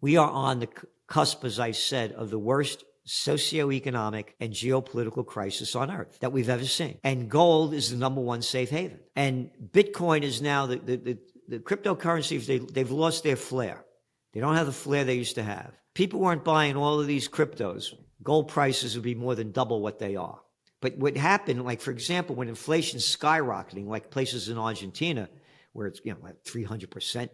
We are on the cusp, as I said, of the worst socioeconomic and geopolitical crisis on earth that we've ever seen. And gold is the number one safe haven. And Bitcoin is now the cryptocurrencies, they've lost their flair. They don't have the flair they used to have. People weren't buying all of these cryptos. Gold prices would be more than double what they are. But what happened, like, for example, when inflation's skyrocketing, like places in Argentina, where it's, like 300%,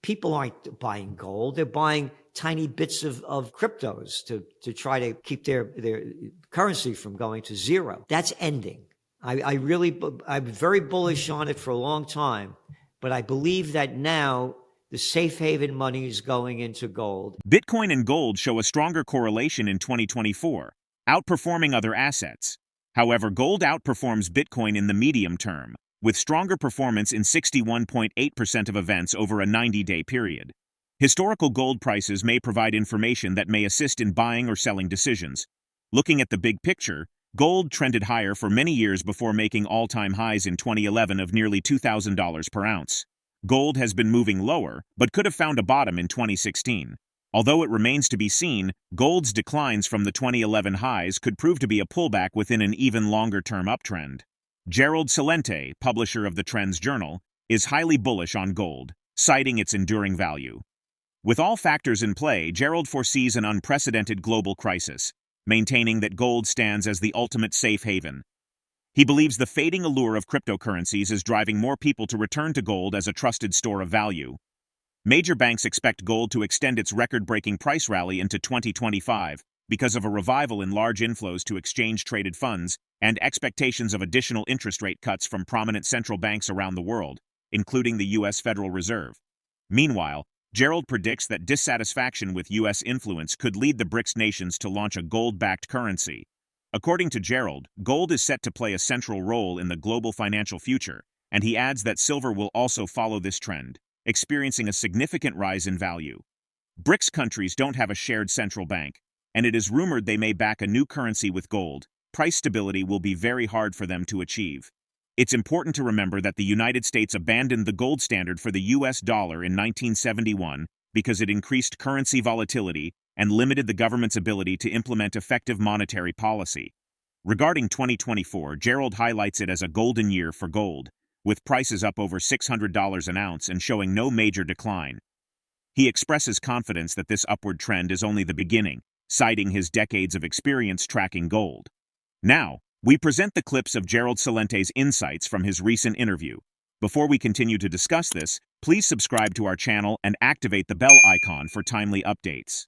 people aren't buying gold. They're buying tiny bits of cryptos to try to keep their currency from going to zero. That's ending. I'm very bullish on it for a long time, but I believe that now the safe haven money is going into gold. Bitcoin and gold show a stronger correlation in 2024, outperforming other assets. However, gold outperforms Bitcoin in the medium term, with stronger performance in 61.8% of events over a 90-day period. Historical gold prices may provide information that may assist in buying or selling decisions. Looking at the big picture, gold trended higher for many years before making all-time highs in 2011 of nearly $2,000 per ounce. Gold has been moving lower, but could have found a bottom in 2016. Although it remains to be seen, gold's declines from the 2011 highs could prove to be a pullback within an even longer-term uptrend. Gerald Celente, publisher of the Trends Journal, is highly bullish on gold, citing its enduring value. With all factors in play, Gerald foresees an unprecedented global crisis, maintaining that gold stands as the ultimate safe haven. He believes the fading allure of cryptocurrencies is driving more people to return to gold as a trusted store of value. Major banks expect gold to extend its record-breaking price rally into 2025 because of a revival in large inflows to exchange-traded funds and expectations of additional interest rate cuts from prominent central banks around the world, including the U.S. Federal Reserve. Meanwhile, Gerald predicts that dissatisfaction with U.S. influence could lead the BRICS nations to launch a gold-backed currency. According to Gerald, gold is set to play a central role in the global financial future, and he adds that silver will also follow this trend, experiencing a significant rise in value. BRICS countries don't have a shared central bank, and it is rumored they may back a new currency with gold. Price stability will be very hard for them to achieve. It's important to remember that the United States abandoned the gold standard for the U.S. dollar in 1971 because it increased currency volatility and limited the government's ability to implement effective monetary policy. Regarding 2024, Gerald highlights it as a golden year for gold, with prices up over $600 an ounce and showing no major decline. He expresses confidence that this upward trend is only the beginning, citing his decades of experience tracking gold. Now, we present the clips of Gerald Celente's insights from his recent interview. Before we continue to discuss this, please subscribe to our channel and activate the bell icon for timely updates.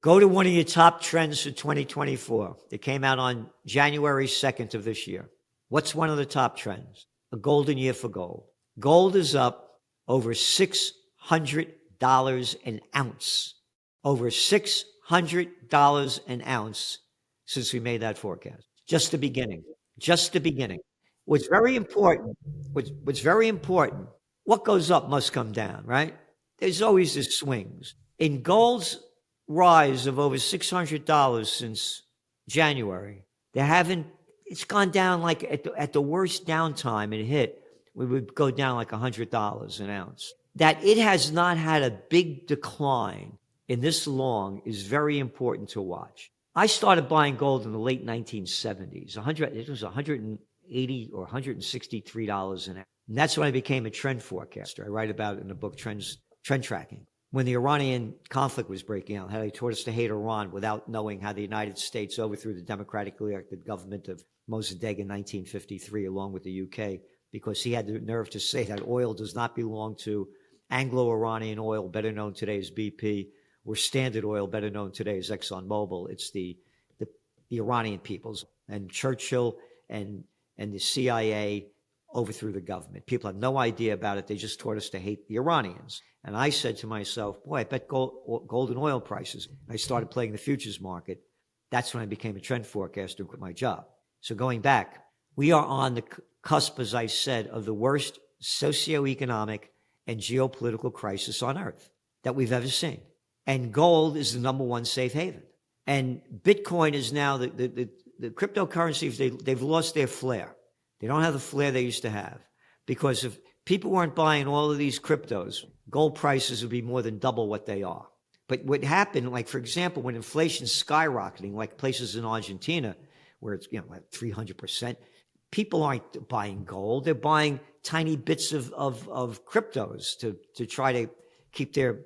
Go to one of your top trends for 2024. It came out on January 2nd of this year. What's one of the top trends? A golden year for gold. Gold is up over $600 an ounce. Over $600 an ounce since we made that forecast. Just the beginning. Just the beginning. What's very important, what goes up must come down, right? There's always these swings. In gold's rise of over $600 since January, it's gone down like at the worst downtime it hit, we would go down like $100 an ounce. That it has not had a big decline in this long is very important to watch. I started buying gold in the late 1970s. It was $180 or $163 an ounce. And that's when I became a trend forecaster. I write about it in the book Trend Tracking. When the Iranian conflict was breaking out, how they taught us to hate Iran without knowing how the United States overthrew the democratically elected government of Mossadegh in 1953, along with the UK, because he had the nerve to say that oil does not belong to Anglo-Iranian oil, better known today as BP, or Standard Oil, better known today as ExxonMobil. It's the Iranian peoples. And Churchill and the CIA overthrew the government. People have no idea about it. They just taught us to hate the Iranians. And I said to myself, boy, I bet gold and oil prices. I started playing the futures market. That's when I became a trend forecaster and quit my job. So going back, we are on the cusp, as I said, of the worst socioeconomic and geopolitical crisis on earth that we've ever seen. And gold is the number one safe haven. And Bitcoin is now the cryptocurrencies, they've lost their flair. They don't have the flair they used to have. Because if people weren't buying all of these cryptos, gold prices would be more than double what they are. But what happened, like, for example, when inflation's skyrocketing, like places in Argentina, where it's, like 300%, people aren't buying gold. They're buying tiny bits of cryptos to try to keep their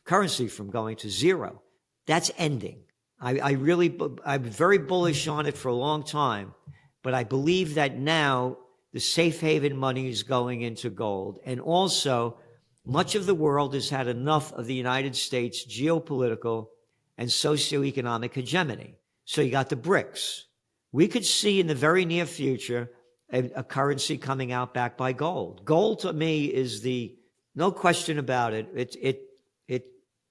currency from going to zero. That's ending. I'm very bullish on it for a long time, but I believe that now the safe haven money is going into gold. And also, much of the world has had enough of the United States geopolitical and socioeconomic hegemony. So you got the BRICS. We could see in the very near future a currency coming out backed by gold. Gold to me is no question about it. It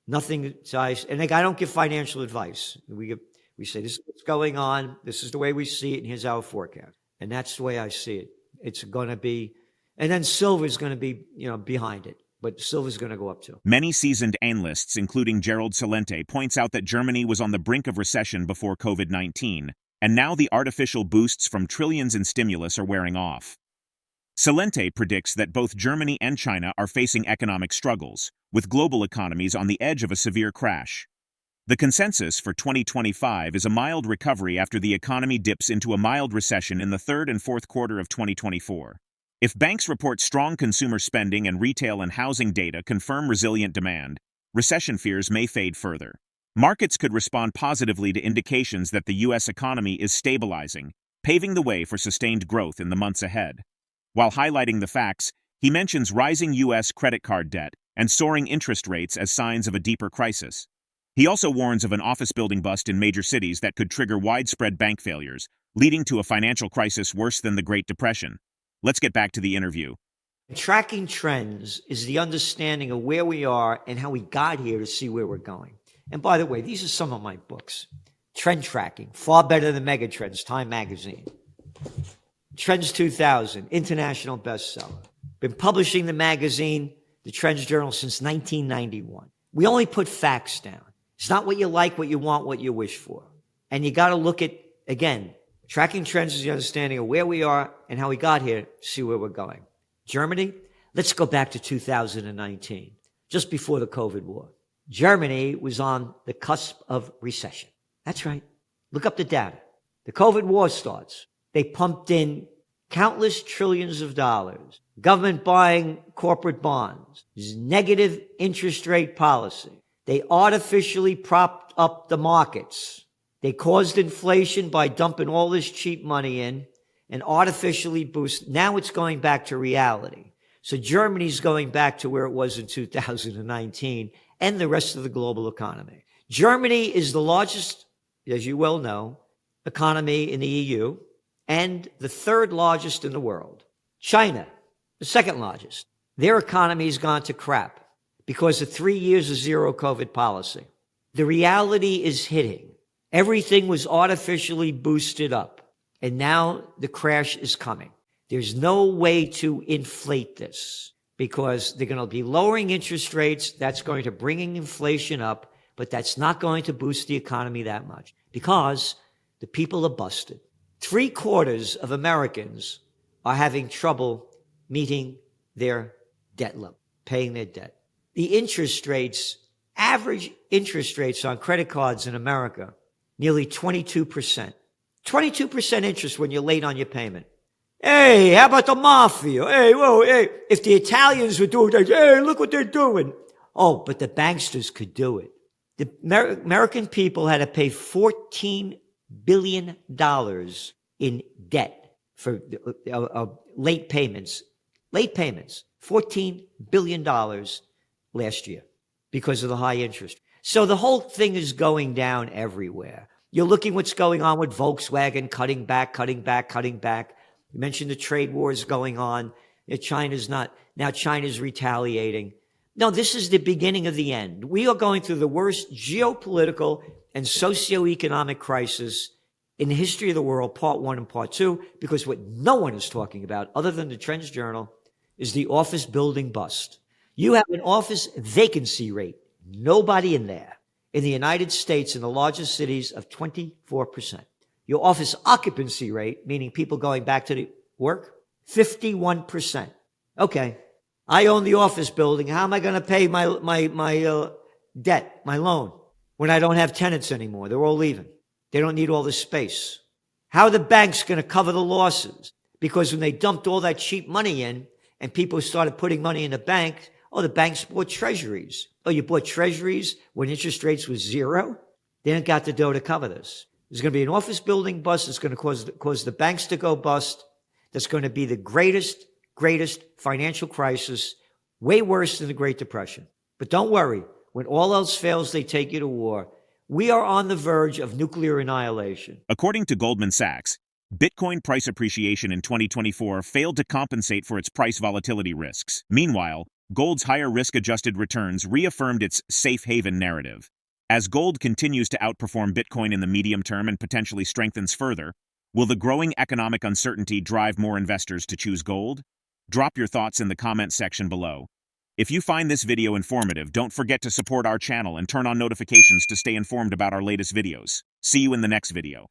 nothing size. And I don't give financial advice. We say this is what's going on. This is the way we see it, and here's our forecast. And that's the way I see it. It's going to be, and then silver is going to be, behind it. But silver is going to go up too. Many seasoned analysts, including Gerald Celente, points out that Germany was on the brink of recession before COVID-19, and now the artificial boosts from trillions in stimulus are wearing off. Celente predicts that both Germany and China are facing economic struggles, with global economies on the edge of a severe crash. The consensus for 2025 is a mild recovery after the economy dips into a mild recession in the third and fourth quarter of 2024. If banks report strong consumer spending and retail and housing data confirm resilient demand, recession fears may fade further. Markets could respond positively to indications that the U.S. economy is stabilizing, paving the way for sustained growth in the months ahead. While highlighting the facts, he mentions rising U.S. credit card debt and soaring interest rates as signs of a deeper crisis. He also warns of an office building bust in major cities that could trigger widespread bank failures, leading to a financial crisis worse than the Great Depression. Let's get back to the interview. Tracking trends is the understanding of where we are and how we got here to see where we're going. And by the way, these are some of my books. Trend Tracking, far better than Megatrends, Time Magazine. Trends 2000, international bestseller. Been publishing the magazine, the Trends Journal, since 1991. We only put facts down. It's not what you like, what you want, what you wish for. And you got to look at, again, tracking trends is the understanding of where we are and how we got here to see where we're going. Germany, let's go back to 2019, just before the COVID war. Germany was on the cusp of recession. That's right. Look up the data. The COVID war starts. They pumped in countless trillions of dollars, government buying corporate bonds, negative interest rate policy. They artificially propped up the markets. They caused inflation by dumping all this cheap money in and artificially boost. Now it's going back to reality. So Germany's going back to where it was in 2019 and the rest of the global economy. Germany is the largest, as you well know, economy in the EU and the third largest in the world. China, the second largest. Their economy has gone to crap because of 3 years of zero COVID policy. The reality is hitting. Everything was artificially boosted up, and now the crash is coming. There's no way to inflate this because they're going to be lowering interest rates. That's going to bring inflation up, but that's not going to boost the economy that much because the people are busted. 3/4 of Americans are having trouble meeting their debt level, paying their debt. The interest rates, average interest rates on credit cards in America, nearly 22%. 22% interest when you're late on your payment. Hey, how about the mafia? Hey, whoa, hey. If the Italians were doing that, hey, look what they're doing. Oh, but the banksters could do it. The American people had to pay $14 billion in debt for late payments. Late payments, $14 billion last year because of the high interest. So the whole thing is going down everywhere. You're looking what's going on with Volkswagen, cutting back. You mentioned the trade wars going on. Now China's retaliating. No, this is the beginning of the end. We are going through the worst geopolitical and socioeconomic crisis in the history of the world, part 1 and part 2, because what no one is talking about, other than the Trends Journal, is the office building bust. You have an office vacancy rate, nobody in there, in the United States in the largest cities of 24%. Your office occupancy rate, meaning people going back to the work, 51%. Okay, I own the office building. How am I going to pay my debt, my loan, when I don't have tenants anymore. They're all leaving. They don't need all this space. How are the banks going to cover the losses? Because when they dumped all that cheap money in and people started putting money in the bank, oh, the banks bought treasuries. Oh, you bought treasuries when interest rates was zero? They ain't got the dough to cover this. There's going to be an office building bust. It's going to cause the banks to go bust. That's going to be the greatest financial crisis, way worse than the Great Depression. But don't worry. When all else fails, they take you to war. We are on the verge of nuclear annihilation. According to Goldman Sachs, Bitcoin price appreciation in 2024 failed to compensate for its price volatility risks. Meanwhile, gold's higher risk-adjusted returns reaffirmed its safe haven narrative. As gold continues to outperform Bitcoin in the medium term and potentially strengthens further, will the growing economic uncertainty drive more investors to choose gold? Drop your thoughts in the comment section below. If you find this video informative, don't forget to support our channel and turn on notifications to stay informed about our latest videos. See you in the next video.